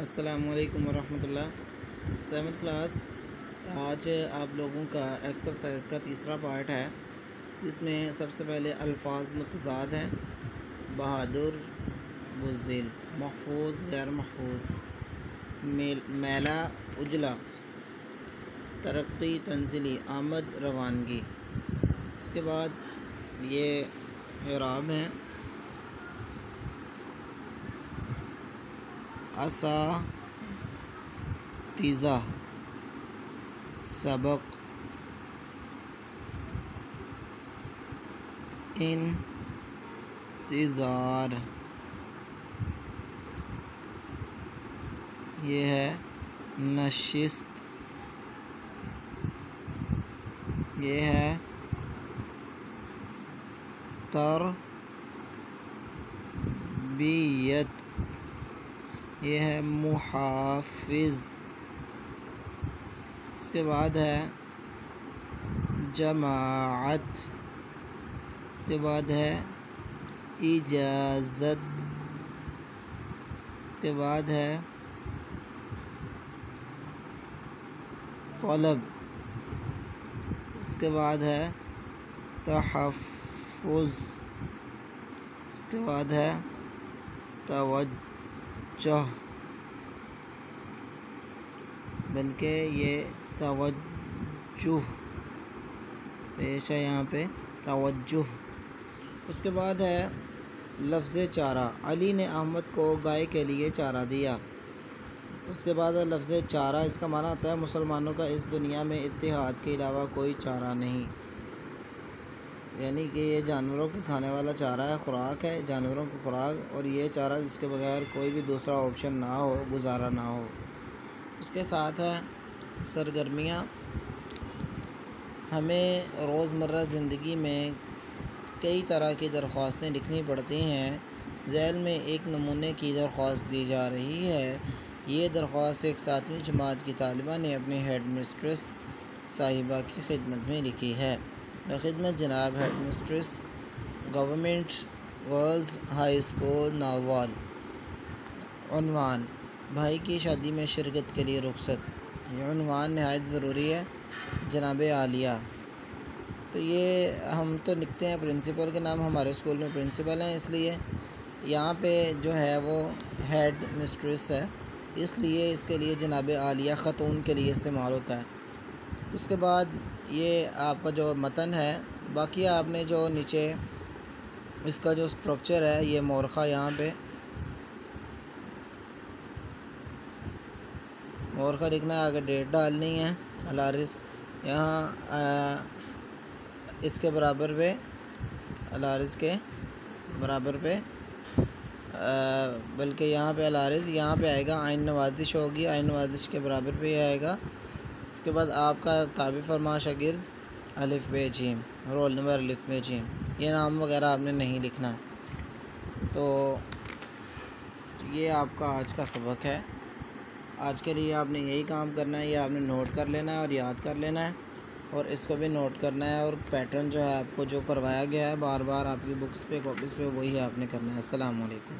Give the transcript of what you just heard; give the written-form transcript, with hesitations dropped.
السلام علیکم ورحمۃ اللہ۔ 7th کلاس آج آپ لوگوں کا ایکسرسائز کا تیسرا پارٹ ہے، جس میں سب سے پہلے الفاظ متضاد ہیں: بہادر، بزدل، محفوظ، غیر محفوظ، میلہ، اجلا، ترقی، تنزلی، آمد، روانگی۔ اس کے بعد یہ اعراب ہیں: اساتذہ، سبق، انتظار، یہ ہے نشست، یہ ہے تربیت، یہ ہے محافظ۔ اس کے بعد ہے جماعت، اس کے بعد ہے اجازت، اس کے بعد ہے طلب، اس کے بعد ہے تحفظ، اس کے بعد ہے توجہ، بلکہ یہ توجہ پیش ہے یہاں پہ، توجہ۔ اس کے بعد ہے لفظ چارہ: علی نے احمد کو گائے کے لیے چارہ دیا۔ اس کے بعد ہے لفظ چارہ، اس کا معنی ہوتا ہے مسلمانوں کا اس دنیا میں اتحاد کے علاوہ کوئی چارہ نہیں، یعنی کہ یہ جانوروں کے کھانے والا چارہ ہے، خوراک ہے جانوروں کی خوراک، اور یہ چارہ جس کے بغیر کوئی بھی دوسرا آپشن نہ ہو، گزارا نہ ہو۔ اس کے ساتھ ہے سرگرمیاں: ہمیں روزمرہ زندگی میں کئی طرح کی درخواستیں لکھنی پڑتی ہیں۔ ذیل میں ایک نمونے کی درخواست دی جا رہی ہے۔ یہ درخواست ایک 7ویں جماعت کی طالبہ نے اپنی ہیڈ مسٹریس صاحبہ کی خدمت میں لکھی ہے۔ بخدمت جناب headmistress, government girls high school Narowal. عنوان: بھائی کی شادی میں شرکت کے لیے رخصت۔ یہ عنوان نہایت ضروری ہے جناب عالیہ۔ تو یہ ہم تو لکھتے ہیں پرنسپل کے نام، ہمارے اسکول میں پرنسپل ہیں، اس لیے یہاں پہ جو ہے وہ ہیڈ مسٹریس ہے، اس لیے اس کے لیے جناب عالیہ خاتون کے لیے استعمال ہوتا ہے۔ اس کے بعد یہ آپ کا جو متن ہے، باقی آپ نے جو نیچے اس کا جو اسٹرکچر ہے، یہ مورخہ، یہاں پہ مورخہ لکھنا ہے، آگے ڈیٹ ڈالنی ہے، الارس یہاں اس کے برابر پہ، الارس کے برابر پہ، بلکہ یہاں پہ الارس، یہاں پہ آئے گا آئین نوازش ہوگی، آئین نوازش کے برابر پہ ہی آئے گا۔ اس کے بعد آپ کا تابع فرما شاگرد، الف ب جیم، رول نمبر الف ب جیم، یہ نام وغیرہ آپ نے نہیں لکھنا۔ تو یہ آپ کا آج کا سبق ہے۔ آج کے لیے آپ نے یہی کام کرنا ہے، یہ آپ نے نوٹ کر لینا ہے اور یاد کر لینا ہے، اور اس کو بھی نوٹ کرنا ہے، اور پیٹرن جو ہے آپ کو جو کروایا گیا ہے بار بار آپ کی بکس پہ، کاپیز پہ، وہی آپ نے کرنا ہے۔ السلام علیکم۔